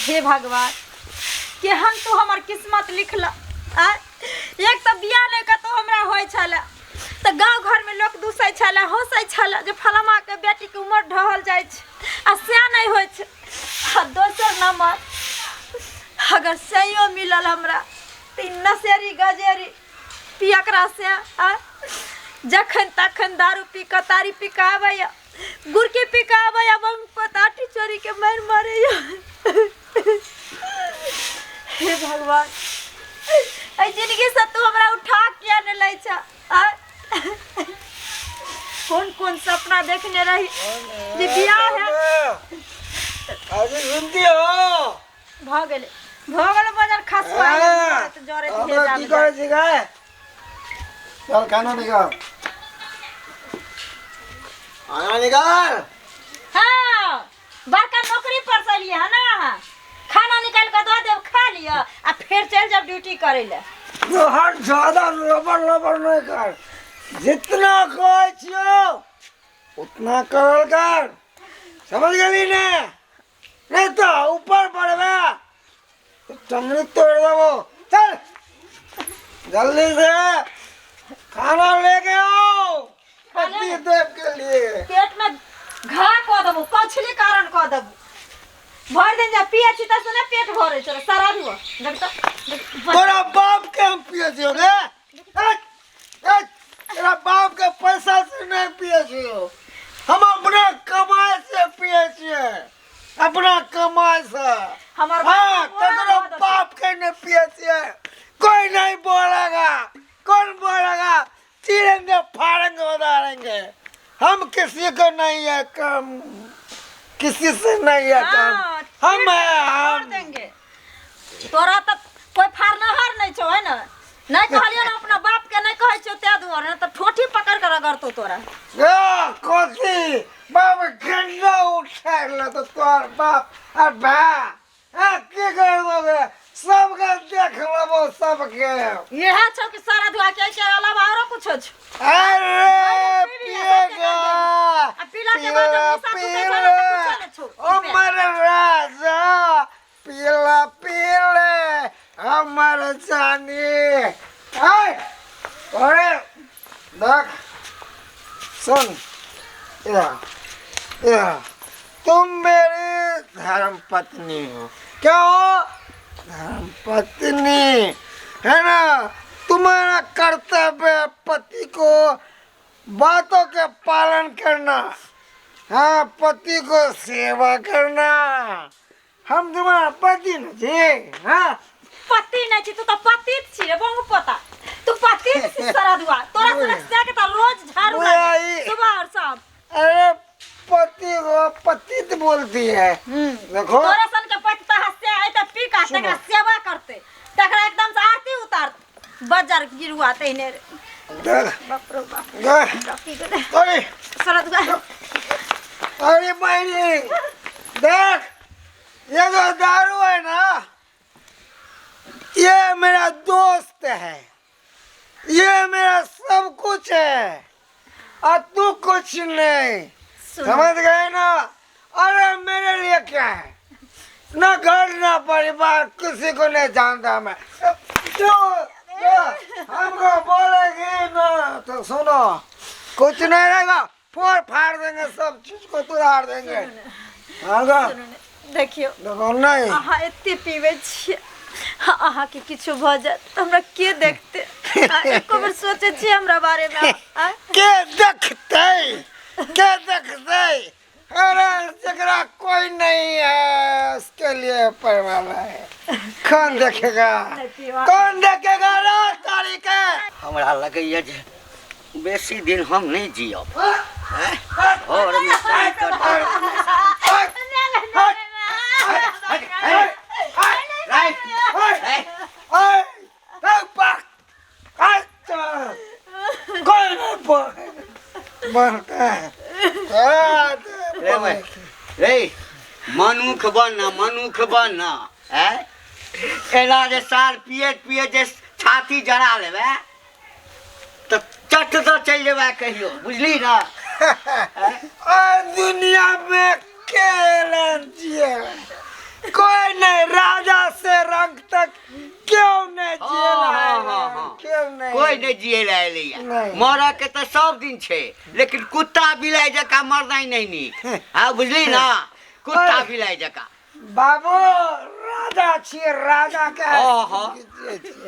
हे भगवान केहन तू हमर किस्मत लिखला एक तो बियाह नहीं का तो हमरा होय छला तो गांव घर में लोग दूसै छला होसै छला जे फलामा के बेटी के उम्र ढहल जाय छ आ से नहीं होय छ आ दोसर नंबर अगर सहियो मिलल हमरा तीन नसेरी गजेरी पियकरा से जखन तखन दारू पी कतारी पी के आबैया गुरकी पी के आबैया बम पताटी चोरी के मार मारैया हे भगवान ऐ जिंदगी से तू हमरा उठा किया न लै छ कौन कौन सपना देखने रही जे बियाह है अरे सुनती हो भागले बाजार खसवा तो जोरे दिए जा की करे छी गाय चल खाना निकाल खाना निकाल हां बड़का नौकरी पर से लिए है ना खाना निकाल के दो देव खा लिया आ फिर चल जब ड्यूटी करे ले तो हर ज्यादा लबर नहीं कर जितना कोई छियो उतना करल कर समझ गई ने नहीं तो ऊपर बढ़वे टंगड़ी तोड़ देवो चल जल्दी से खाना लेके आओ पति देव के लिए पेट में घा को देबो कछली कारण को देबो भर दिन जा पिए छी त सुने पेट भरे छ सारा दियो देख तो तोरा बाप के हम पिए छियो रे तेरा बाप के पैसा से नहीं पिए छियो हम अपने कमाई से पिए छिए अपना कमाई से हमर तेरा बाप के नहीं पिए छिए कोई नहीं बोलेगा कौन बोलेगा चीरेंगे फाड़ेंगे उधारेंगे हम किसी को नहीं है कम किसी से नहीं है कम हम देंगे तोरा तो कोई फारनहार नहीं छो है ना नहीं कहलियो ना अपना बाप के नहीं कहै छो ते दुआर ना तो ठोठी पकड़ कर अगर तो तोरा कोसी बाप गंगा उठा ले तो तोर बाप और बा के कर दोगे सबके देख लेबो सबके यह छो कि सारा दुआ के अलावा और कुछ छ अरे पिएगा पीला के बाद कुछ छो ओ मेरे राजा पीला पीले हमर जानी हाय अरे देख सुन या तुम मेरी धर्म पत्नी हो क्या हो धर्म पत्नी है ना तुम्हारा कर्तव्य पति को बातों के पालन करना हाँ पति को सेवा करना हम तुम्हारा पति न जी हाँ पति नहीं छी तू तो पति छी रे बंग पता तू पति छी सारा दुआ तोरा से के तो रोज झाड़ू लगे सुबह और शाम अरे पति को पति तो बोलती है देखो तोरा सन के पति तो हंसे आई तो पी का तकरा सेवा करते तकरा एकदम से आरती उतार बाजार गिरुआ तइने बाप रे बाप अरे सारा दुआ अरे मायने देख ये जो दारू है ना ये मेरा दोस्त है ये मेरा सब कुछ है और तू कुछ नहीं समझ गए ना अरे मेरे लिए क्या है ना घर ना परिवार किसी को नहीं जानता मैं जो हमको बोलेगी ना तो सुनो कुछ नहीं रहेगा फोड़ फाड़ देंगे सब चीज को तुराड़ देंगे देखियो देखो नहीं अहाँ एते पीवे छियै अहाँ के किछु भ जात हमरा के देखते एको बार सोचे छी हमरा बारे में के देखते अरे जगरा कोई नहीं है उसके लिए ऊपर वाला है कौन देखेगा रे तारीख हमरा लगैया जे बेसी दिन हम नहीं जियब और में काई मनुख बनना एना जे साल पिए जे छाती जरा लेबे तो चट तो चल जेबे कहियो बुझली ना दुनिया में कोई नहीं, राजा से रंग तक क्यों नहीं जेल हाँ। क्यों नहीं? कोई नहीं जिए रहे नहीं। मरा के तो सब दिन छे, लेकिन कुत्ता बिलाई जका मरना ही नहीं नीक। हाँ बुझली ना, कुत्ता बिलाई जका। बाबू राजा छिए, राजा के हाँ।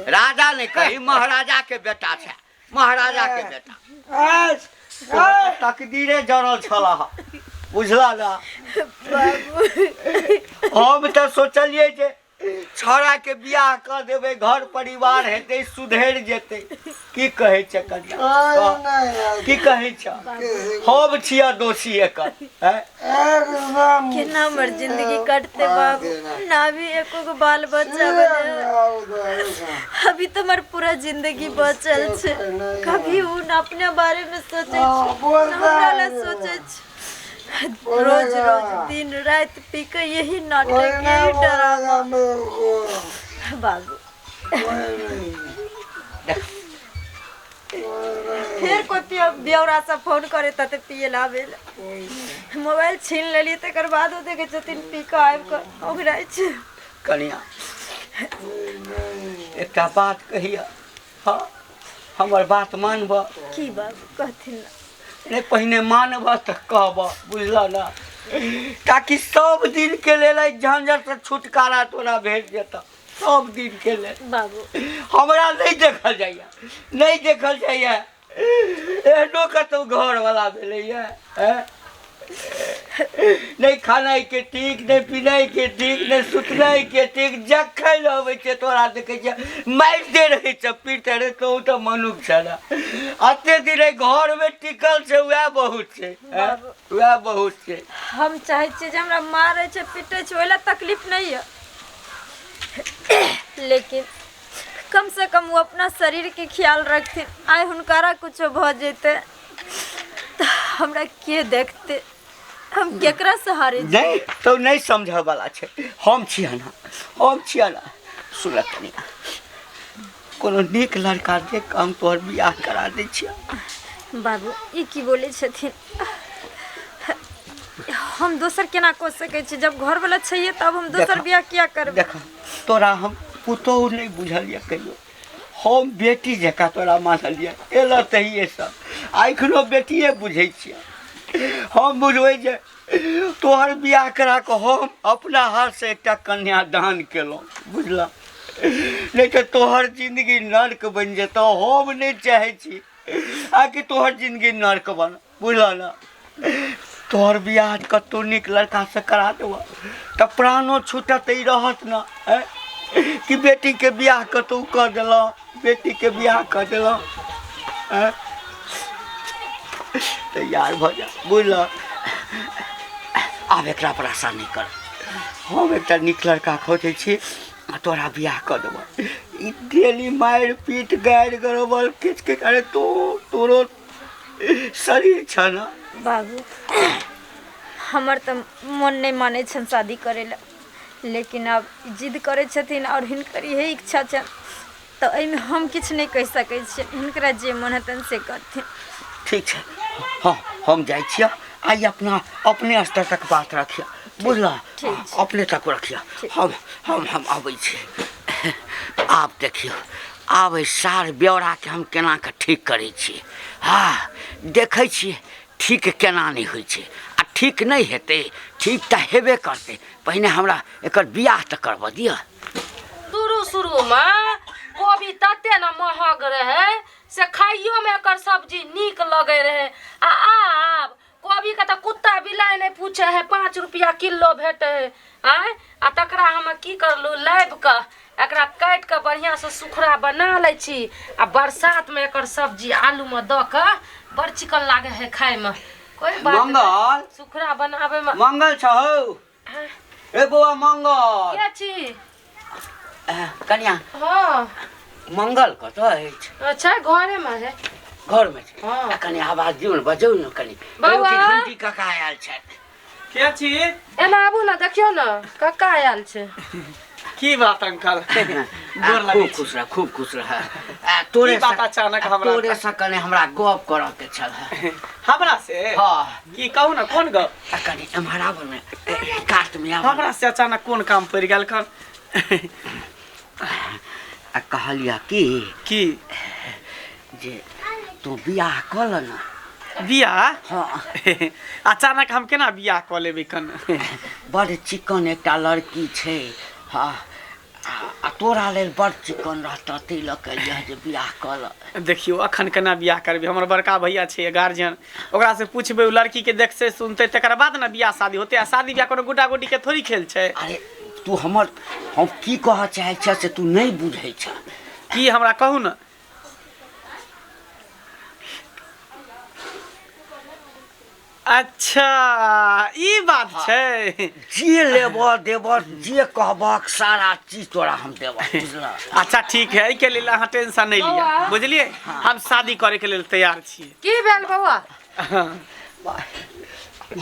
राजा ने कही महाराजा के बेटा छे, महाराजा के बेटा। आज तकदीरे जरल छला, बुझला ना। बाबू हम तो सोचलिए जे छोरा के बियाह कर देवे, घर परिवार हेते, सुधर जेते। की कहे छ कन्या, की कहे छ? हम छिया दोषी एकर। एकदम केना हमर जिंदगी कटते बाबू, ना भी एको गो बाल बच्चा बने। अभी तो हमार पूरा जिंदगी बचल छे, कभी उन अपने बारे में सोचे छे, हमरा ला सोचे छे। रोज रोज दिन रात पी के यही नाटक, यही ड्रामा। बाबू फिर कोई बेवरा सा फोन करे तते पिए ला आवे, मोबाइल छीन लेली, तकर बाद ओ देखे छथिन पी के आबि के ओगराइ छै। कन्या एकटा बात कहिया, हाँ हमर बात मानब? की बाबू कहथिन ना? नहीं पहिने मानब तो कहब, बुझल ना। ताकि सब दिन के लेल झंझट से छुटकारा तोरा भेट जेता, सब दिन के लेल। बाबू हमरा नहीं देखल जाइए, नहीं देखल जाइए। एहनो कतौ घर वाला भेलैया, नहीं खानाई के ठीक, नहीं पीनाई के ठीक, नहीं सुतनाई के ठीक। जखन अबै छै तोरा देखै छै मारिते रहै छै, पीटते रहै तो उ तो मनुख छै ना। अते दिन घर में टिकल छै, वएह बहुत छै, वएह बहुत छै। हम चाहे छियै जे हमरा मारै छै पीटै छै, ओइला तकलीफ नहीं है, लेकिन कम से कम वो अपना शरीर के ख्याल रखथिन। आइ हुनकारा कुछो भ जेते तो हमरा के देखते, हम केकरा सहारे छी? नहीं तो नहीं समझ वाला छै। हम छिया ना, हम छिया ना। सुन कनिया, कोनो नीक लड़का देख हम तोहर बियाह करा दै छिया। बाबू ई की बोले छथिन? हम दोसर केना कऽ सकै छी? जब घर वाला छैहे तब हम दोसर देखा, बियाह किया करबै? देख तोरा हम पुतोह नहीं बुझलिए कहियो, हम बेटी जका तोरा मानलिए। एला तहिए सब आइखनो बेटिए बुझै छियै। हम बुझबै जे तोहर बियाह करा कऽ हम अपना हाथ से एकटा कन्या दान केलहुँ, बुझल। नहीं तो तोहर जिंदगी नर्क बन जेतौ, हम नहीं चाहे छी आकि तोहर जिंदगी नर्क बन, बुझल ना। तोहर बियाह कतौ नीक लड़का से करा देबह तऽ प्राणो छूटत ही रहत ना। कि बेटी के बियाह कतौ कर देलहुँ, बेटी के बियाह कर देलहुँ, तैयार भ जा, बुझल। आब एकरा परेशान नहीं कर, हम एकटा नीक लड़का खोजै छी आ तोरा बियाह कर देबह। ई डेली मारि पीट गारि गरोबल किछ के करे तो तोरो शरीर छ ना। बाबू हमर तऽ मन नहीं मानै छन शादी करे ला, लेकिन अब जिद करे छथिन और हिनकर यही इच्छा छन, तो एहिमे हम किछु नहीं कहि सकै छियै। हिनकरा जे मन हेतनि से करथिन। ठीक है, हाँ हम जाइ छियै। आइ अपने स्तर तक बात रखिए, बुझल। अपने तक रखिए, हम आबै छी। आब देखियो, आब एहि सार ब्यौरा के हम केना के ठीक करै छी। हाँ देखै छियै ठीक केना नहीं होइ छै, आ ठीक नहीं हेतै, ठीक तऽ हेबे करतै। पहिने हमरा एकर बियाह तऽ करबऽ दिअ। शुरू में कोबी तते न महग रहे से खाइयो में एकर सब्जी नीक लगे रहे। आब कोबी के तो कुत्ता बिलाई नहीं पूछे है, 5 रुपया किलो भेटे है। आ तकरा हम की करलू, लाइब के एकरा काट के बढ़िया से सुखड़ा बना ले छी। आ बरसात में एकर सब्जी आलू में द के बड़ चिकन लागे है खाए में। कोई बात मंगल सुखड़ा बनावे में मंगल छौ ए बौआ मंगल के छी? कन्या हाँ मंगल कतऽ अछि? अच्छा घरे में है। घर में छै? हाँ। कनि आवाज दियौ ने, बजौ ने कनि। बौआ। घंटी कका आयल छथि। क्या छी एना आबू ना देखियो ना कक्का आयल छै। की बात अंकल गोर लगे खूब खुश रह, खूब खुश रह। तोरे की बात अचानक हमरा तोरे से कने हमरा गप करऽ के छल। हमरा से हाँ की कहू ना कोन गप कने एम्हरा बने काट में आब। हमरा से अचानक कोन काम पड़ गेल खन कहलिया की जे तू बियाह कऽ ल ना। बियाह हाँ अचानक हम केना बियाह कऽ लेबै कन बड़ चिकन एकटा लड़की छै। हाँ आ तोरा लेल बड़ चिकन रहता तै लऽ के जे बियाह कऽ ल। देखियो अखन केना बियाह करबै, हमर बड़का भैया छै गार्जियन, ओकरा से पूछबै ओ लड़की के देख से सुनतै तकर बाद ना बियाह शादी होतै। आ शादी बियाह कोनो गुड्डा गुड्डी के थोड़ी खेल छै। अरे तू हम की कहऽ चाहै छ से तू नहीं बुझै छ। की हमरा कहू ना। अच्छा ई बात छै। जे लेबऽ देबऽ जे कहबक सारा चीज तोरा हम देबऽ बुझलऽ। अच्छा ठीक है, के लेल अहाँ टेंशन नहीं लिया, बुझलिए। हम शादी करे के लेल तैयार छियै। की भेल बौआ?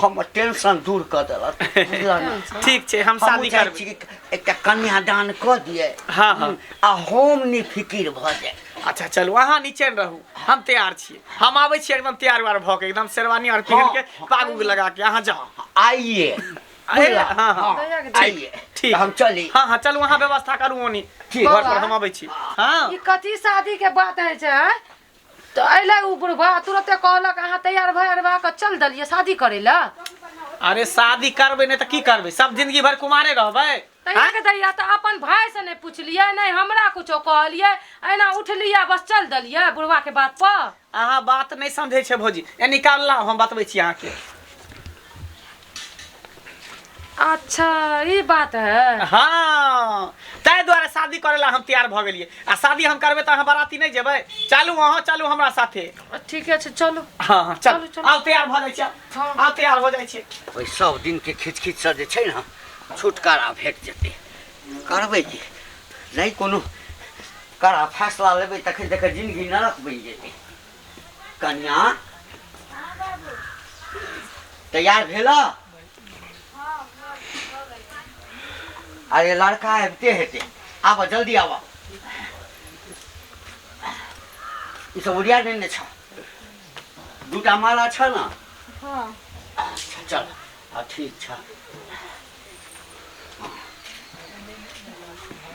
हम टेंशन दूर कर देलक बुझलऽ ना। ठीक छै हम शादी करबै। एकटा कन्यादान कऽ दिए। हाँ हाँ आ हम निफिकिर भऽ जाए। अच्छा चलू अहाँ नीचे रहू, हम तैयार छियै। हम आबै छी एकदम तैयार वार भऽ के, एकदम शेरवानी और पहन के पागू लगा के। अहाँ जाओ आइए हाँ हाँ आइए ठीक हम चली। हाँ हाँ चलू अहाँ व्यवस्था करू ओनी ठीक। घर पर हम आबै छी। हाँ ई कथी शादी के बात है छै? तो अइले ऊपर बा तुरंते कहलक अहाँ तैयार भए के चल दलिए शादी करे ला। अरे शादी करबै नहीं तो की करबै, सब जिंदगी भर कुमारे रहबै। तैयार के दैया तो अपन भाई से नहीं पूछलिए नहीं हमरा कुछो कहलिए, एना उठलिए बस चल दलिए बुढ़वा के बात पर। अहाँ बात नहीं समझे छे भौजी, ए निकालला हम बतबै छी अहाँ के। अच्छा ये बात है। हाँ ताहि दुआरे शादी करेला हम तैयार भऽ गेलिए। आ शादी हम करबै तो अहाँ बाराती नहीं जेबै। चलू अहाँ चलू हमरा साथे। ठीक है चलो। हाँ हाँ चलू चलू। आउ तैयार भऽ जाइ छी। आउ तैयार हो जाइ छी। ओइ सब दिन के खिचखिच से जे छै ना छुटकारा भेट जेतै। करबै की नहीं कोनो कड़ा फैसला लेबै तखन देख जिंदगी नरक बनि जेतै। कन्या तैयार भेला? अरे लड़का आबिते हेतै, आब जल्दी आब। ई सब उड़िया देने छ, दूटा माला छ ना? हाँ अच्छा चल ठीक छ।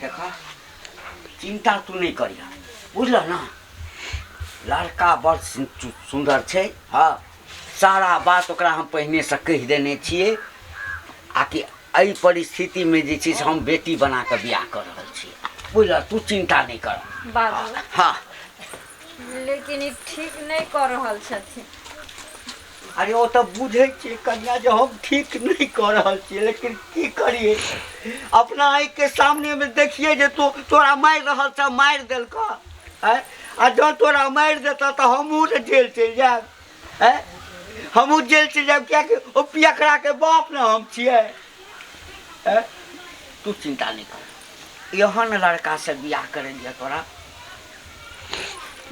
देखा चिंता तू नहीं करिया बुझल ना। लड़का बड़ सुंदर छै। हाँ सारा बात ओकरा हम पहले से कह देने छियै। आकि एहि परिस्थिति में जे छै हम बेटी बना के बियाह कर रहल छियै बुझल। तू चिंता नहीं कर बाबू हाँ। लेकिन ई ठीक नहीं कर रहल छथिन। अरे वो तो बुझे छियै कन्या जो हम ठीक नहीं कर रहल छियै, लेकिन की करिए अपना आँख के सामने में देखिए जे तोरा मार रहल छ, मार देलका है। आ जब तोरा मार देता तो हमहूँ जेल चल जाए। हमहूँ जेल चल जाए क्या कि ओ पियकरा के बाप ना हम छियै। तू चिंता नहीं कर, एहन लड़का से बियाह करे दिया तोरा।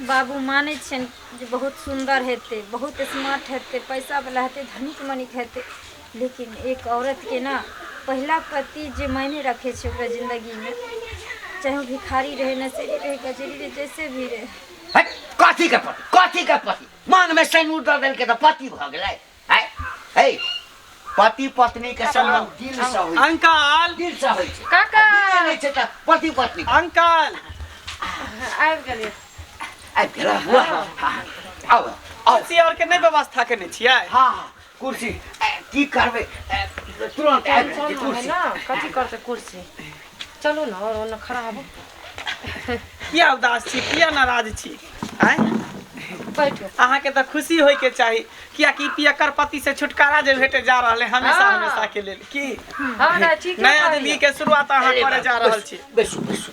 बाबू माने छन जे बहुत सुंदर हेते, बहुत स्मार्ट हेते, पैसा वाला हेते, धनिक मनिक हेते। लेकिन एक औरत के ना पहला पति जे मायने रखे छे ओकरा जिंदगी में, चाहे वो भिखारी रहे, नशेड़ी रहे, गजेरी रहे, जैसे भी रहे। कथी के पति मान में सैनूर दऽ देलकै तऽ पति भऽ गेलै। है पति पत्नी के संबंध दिल से होइ छै। अंकल दिल से होइ छै। काका नहीं छै तऽ पति पत्नी अंकल आबि गेलिए। आबि गेला। आओ कुर्सी और के नहीं व्यवस्था केने छियै? हाँ कुर्सी की करबै तुरंत आबि टेंशन जेतै है कुर्सी। ना कथी करते कुर्सी। चलू ना और ना खराब किया उदास छी, किया नाराज छी? आय बैठो। अहाँ के तो खुशी होय के चाही, किया कि पियकर पति से छुटकारा जे भेटे जा रहल है हमेशा हाँ। हमेशा के लेल। की हाँ ना ठीक है। नया जिंदगी के शुरुआत अहाँ अरे करे जा रहल छी। बैसू बैसू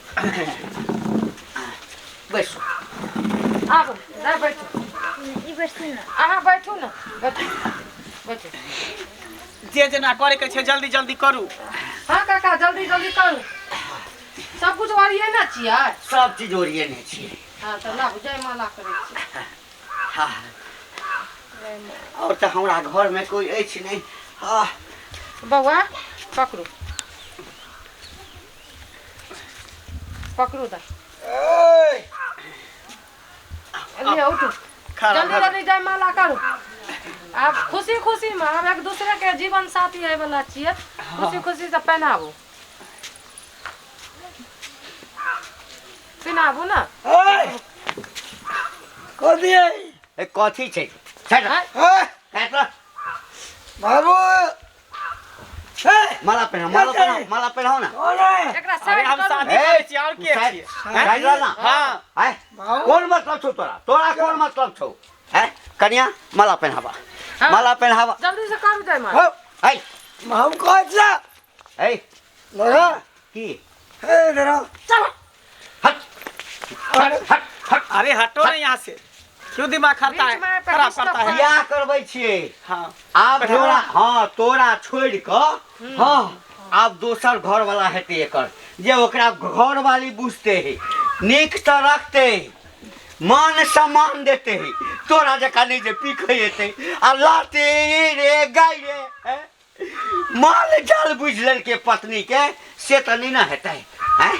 बैसू। आबो जा बैठो। ई बैठती ना। अहाँ बैठू ना बैठो बैठो। जे जेना करे के छै जल्दी जल्दी करू। हाँ काका जल्दी जल्दी करू। सब कुछ ओरिए ना छियै? सब चीज ओरिए नहीं छियै। हाँ तो ना जय माला करे छी। हाँ और तो हमारा घर में कोई अछि नहीं। हाँ बउआ पकड़ू पकड़ू दा ए, ले उठू खड़ा जल्दी खड़ा। जल्दी जयमाला करू आप खुशी खुशी में हम एक दूसरे के जीवन साथी है वाला छिए खुशी खुशी से पहनाबू पहनाबू ना ए, कथी है ए कथी छै छट हैं? ए, काट बाबू ए, माला पहनाओ ना कौन है एकरा अरे साइड हम करू शादी ए, करे छियै और के साइड- छियै साइड रह ना हाँ हैं? बाबू कौन मतलब छौ तोरा कौन मतलब छौ हैं कन्या माला पहनावा हाँ। माला पहनावा जल्दी से करू जयमाला हम ए हम कह छ ए लगा की ए जरा हट हट हट अरे हटो ना यहाँ से क्यों दिमाग खाता है बीच में खराब पैसा करता है बियाह करबै छियै हाँ आब तोरा छोड़ कऽ हाँ आब दोसर घर वाला हेतै एकर जे ओकरा घर वाली बुझते है नीक से रखते है मान सम्मान देते है तोरा जका नहीं जे पीखे हेतै आ लाते रे गाय रे हैं? माल जाल बुझ लेलकै पत्नी के से तऽ नहीं ना हेतै हैं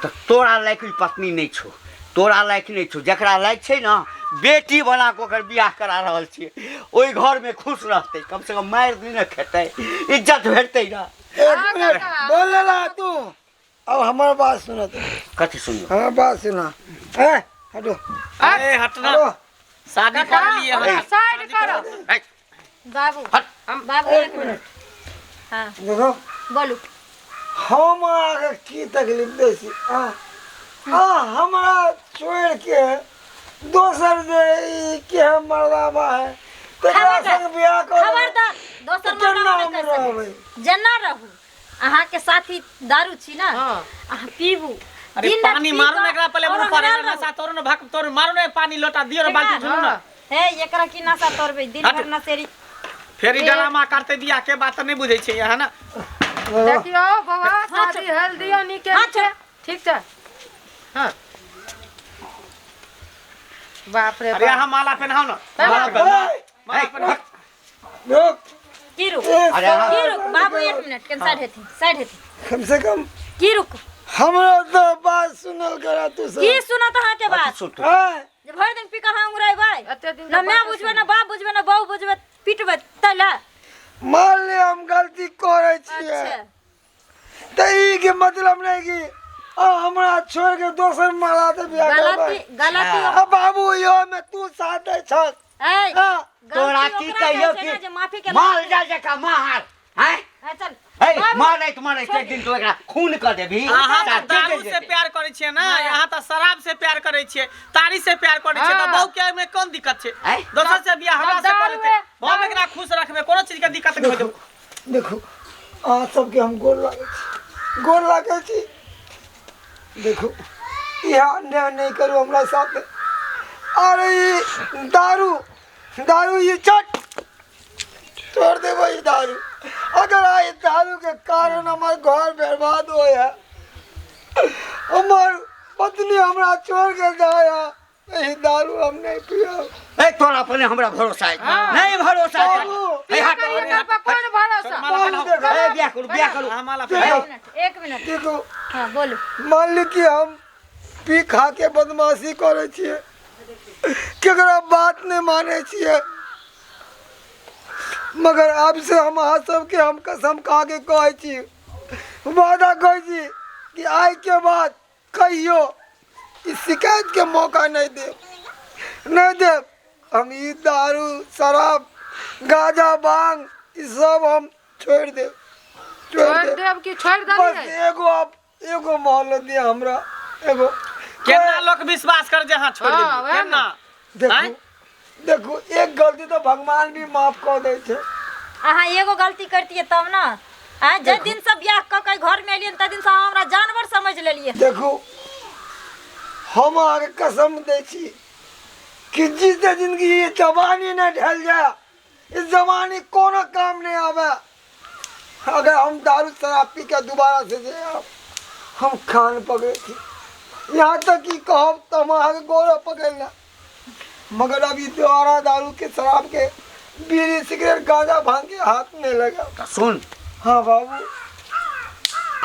तो तोरा लायक पत्नी नहीं छौ तोरा लायक नहीं छौ जकरा लायक छै ना बेटी बना के ओकर बियाह करा रहल छियै ओहि घर में खुश रहतै कम से कम मारि दिन न खेतै इज्जत भेटतै ना एक मिनट बोल ला तू अब हमारी बात सुनो तू कथी सुनियो हमारी बात सुना ए हटो अरे हटना हटो शादी कर लिए हमरा हम साइड करो ए, बाबू हट बाबू एक एक मिनट हाँ देखो बोलू हम आगे की तकलीफ दै छी हाँ हमरा छोड़ के दोसर जे ई के मरदावा है तेकरा संग बियाह कर खबरदार दोसर केना मरदावा हम नहीं कर सकै रहबै जेना रहू अहाँ के साथी दारू छी ना हाँ। अहाँ पीबू अरे दिन पानी रात मारो पी ना कऽ एकरा पहले और मुंह पर हमारा नशा तोरो ना भक तोरो मारो ना पानी लोटा दियो ना बाल्टी झुनो ना हे एकरा की नशा तोरबै दिन हट। भर नशेरी फेर ई ड्रामा करते बियाह के बात नहीं बुझै छै यहाँ ना देखियो बउआ शादी हेल्दी और निके हाँ, छै ठीक छै हां बाप रे अरे बाप यहाँ माला पहनाओ ना माला माला पहनाओ रुक की रुक अरे हाँ। की रुक बाबू एक मिनट के साइड हेती कम से कम की रुक हमरा तो बात सुनल करा तू सब की सुनत अहाँ के बात सुन हैं? जे भरि दिन पी कहाँ उड़ैबै एते दिन ना मैं बुझबै ना बाप बुझबै ना बहू बुझबै पिटबै तैला मान ले हम गलती करे छियै अच्छा त ई के मतलब नहीं कि हमरा छोड़ के दोसर माला से बियाह गलती करबै गलती अब बाबू यो में तू साथ दे छ ए हाँ, तोरा गलती की ओकरा कहियो कहै छै ना जे माफी के माल जा जका मार हैं हाँ, चल ए बाबू, मारैत एक दिन तो एकरा खून कर देबी अहाँ तो साथ दारू दे से देतै। प्यार करे छियै ना यहाँ तो शराब से प्यार करे छियै तारी से प्यार करे छियै तो हाँ। बहू के में कोन दिक्कत छै आँय? दोसर से बियाह हमरा से दारू करे है, हम एकरा खुश रखबे कोनो चीज के दिक्कत नहीं होते देखो अहाँ सबके हम गोर लागै छी देखो यह अन्याय नहीं करू हमरा साथ अरे ई दारू ये चट छोड़ दे भाई दारू अगर आई दारू के कारण हमार घर बर्बाद हो है हमार पत्नी हमरा छोड़ के जाया यही दारू हम नहीं पिया ए तोरा अपने हमरा भरोसा है हाँ। नहीं भरोसा है बाबू ए हट एकर पर कोन भरोसा माला पहनाओ ए बियाह करू हाँ माला एक पहनाओ मिनट एक मिनट देखो हाँ बोलू मान ली कि हम पी खा के बदमाशी करे छिए केकरा बात नहीं माने छिए मगर अब से हम अहाँ सबके हम कसम खा के कहै छी वादा कहै छी कि आइ के बाद कहियो इस शिकायत के मौका नहीं दे हम ई दारू शराब गांजा भांग ई सब हम छोड़ दे छोड़ देब कि छोड़ बस दलिए एगो मोहल्ला दिया हमरा एगो केना लोग विश्वास कर जहाँ छोड़ हाँ, दे वएह केना देखो देखो एक गलती तो भगवान भी माफ कर दे छे अहाँ एगो गलती करतियै तब ना आ जे दिन से बियाह क के घर में एलियै त दिन से अहाँ हमरा जानवर समझ लेलियै देखो हम आगे कसम दे छी कि जिस जिंदगी ये जवानी न ढल जाए इस जवानी कोनो काम नहीं आवे अगर हम दारू शराब पी के दोबारा से जाए हम खान पकड़े थी यहाँ तक कि कहब तो हम आगे गोरा पकड़ना मगर अभी दोबारा दारू के शराब के बीड़ी सिगरेट गांजा भांग के हाथ में लगा। तो सुन, हाँ बाबू।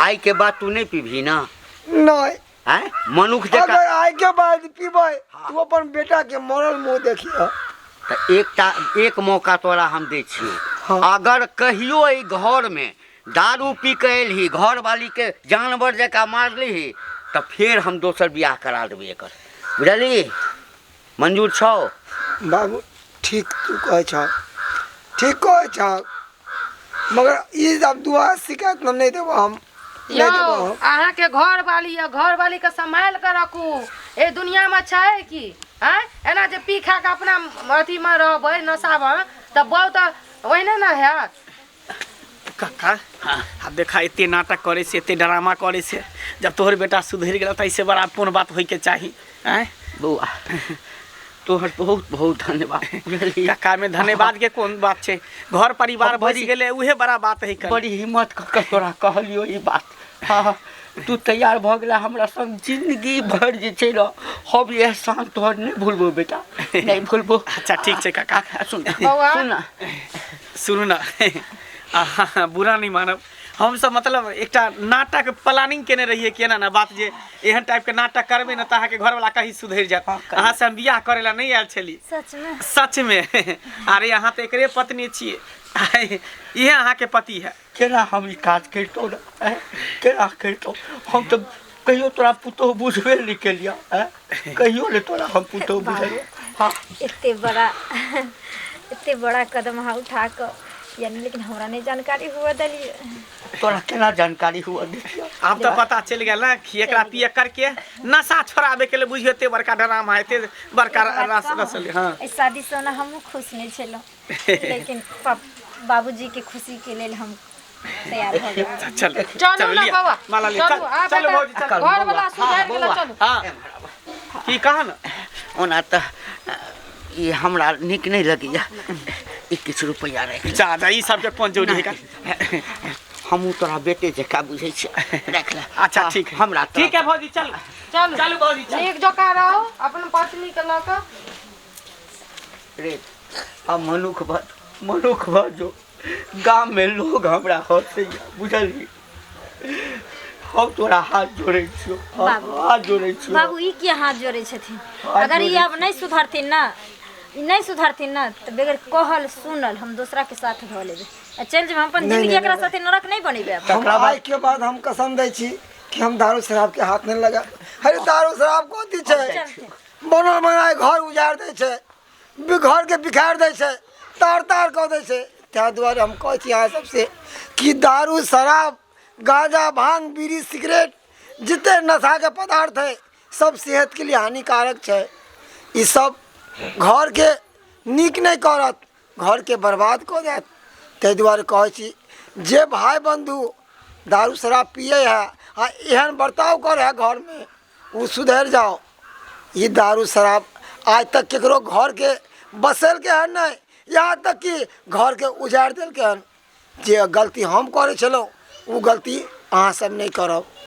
आई के बाद तू नहीं पीभी ना? नहीं। हैं? मनुख जका अगर आई के बाद पीबे तू अपन बेटा के मरल मुंह देखिए। तो एक मौका तोरा हम दे छियो। हाँ। अगर कहियो ई घर में दारू पी के एलही, घर वाली के जानवर जका मार ली, तो फिर हम दोसर बियाह करा देबै एकर, बुझली? मंजूर छौ? बाबू ठीक तू कहे छ, ठीक कहे छ, मगर ई अब दुआ शिकायत न नहीं देबो हम। यौ अहाँ के घर वाली या घर वाली के संभाल कर रखू। ए दुनिया में छै कि हैं एना जे पी खा के अपना अथी में रहबै नशा में, तब बहुत ओहने न हैत। काका अब देखा एते नाटक करे से, एते ड्रामा करे से, जब तोहर बेटा सुधर गेल त ऐसे बड़ा पूर्ण बात होई के चाही। हैं बउआ तोहर बहुत बहुत धन्यवाद, बुझली? काका में धन्यवाद के कौन बात छे? घर परिवार हम बच बड़ी- गेले उहे बड़ा बात है। बड़ी हिम्मत क के तोरा कहलियो ई बात। हाँ, तू तैयार भ गेला हमरा संग जिंदगी भर जे छै न, हम ये एहसान तोहर नहीं भूलबो बेटा, नहीं भूलबो। अच्छा ठीक छे काका। सुन बउआ। सुन ना, सुनू ना बुरा नहीं मानब, हम सब मतलब एकटा नाटक प्लानिंग केने रहिए केना ना बात जे एहन टाइप के नाटक करबे ना त अहाँ के घर वाला कहीं सुधर जात। अहाँ से हम बियाह करेला नहीं आयल छली। सच में? सच में। अरे अहाँ तो एकरे पत्नी छिए, ये अहाँ के पति है। केना हम ई काज करतो ना, केना करतो? हम तो कहियो तोरा पुतोह बुझबे नहीं केलिया, कहियो ले तोरा हम पुतोह बुझलिए। हाँ, इतने बड़ा कदम हाँ उठा कर यानी, लेकिन हमरा नहीं जानकारी हुआ दलिए। तोरा केना जानकारी हुआ देखियो? अब तो पता चल गया ना कि एकरा पिए करके नशा छोड़ाबे के लिए बुझियो एते बड़का ड्रामा है, एते बड़का रस। हाँ इस शादी से ना हम खुश नहीं छलो, लेकिन बाबूजी के खुशी के लिए हम तैयार हो गए। चल चलू ना लिया, बाबा, माला ले चलू, आ चलो बेटा, भौजी चल। घर वाला सुधर गेल, चलू। हाँ की कहा ना ओना तो ये हमरा निक नहीं लगैया, ई किछु रुपया रख जा जा ई सब के कोन जोड़ी है का। हमू तोरा बेटे जका बुझै छी, रख ले। अच्छा ठीक है, हमरा तो- ठीक है भौजी चल। चलू चलू भौजी चल। नीक जकाँ रहो अपन पत्नी के लऽ कऽ। रे अब मनुख भर जो गांव में लोग हमरा हंसैया, बुझली? हम तोरा हाथ जोड़े छियो, बाबू। हाथ जोड़े छियो। बाबू ई किया हाथ जोड़े छथिन? हाथ अगर ये जोड़े अब नहीं सुधरथिन ना, ई नहीं सुधरथिन ना, तो बगैर कहल सुनल हम दूसरा के साथ धो लेबे, चल जब हम अपन नहीं, जिंदगी नहीं, एकरा नहीं। साथे नरक नहीं बनेबे। अब हम आज के बाद हम कसम दै छी कि हम दारू शराब के हाथ नहीं लगा। अरे दारू शराब कथी छै? बनल बनाए घर उजाड़ दै छै, घर के बिखार दै छै, तार तार कऽ दै छै। ताहि दुआरे हम कहै छी अहाँ सबसे कि दारू शराब गांजा भांग बीड़ी सिगरेट जितने नशा के पदार्थ है सब सेहत के लिए हानिकारक है। ये सब घर के नीक नहीं करत, घर के बर्बाद कऽ देत। ताहि दुआरे कहै छी जे भाई बंधु दारू शराब पिए है आ एहन बर्ताव करे है घर में, वो सुधर जाओ। ये दारू शराब आज तक केकरो घर के बसल के है नहीं, यहाँ तक कि घर के उजाड़ दिल के हन। जे गलती हम करे छलौं वो गलती अहाँ सब नहीं करब।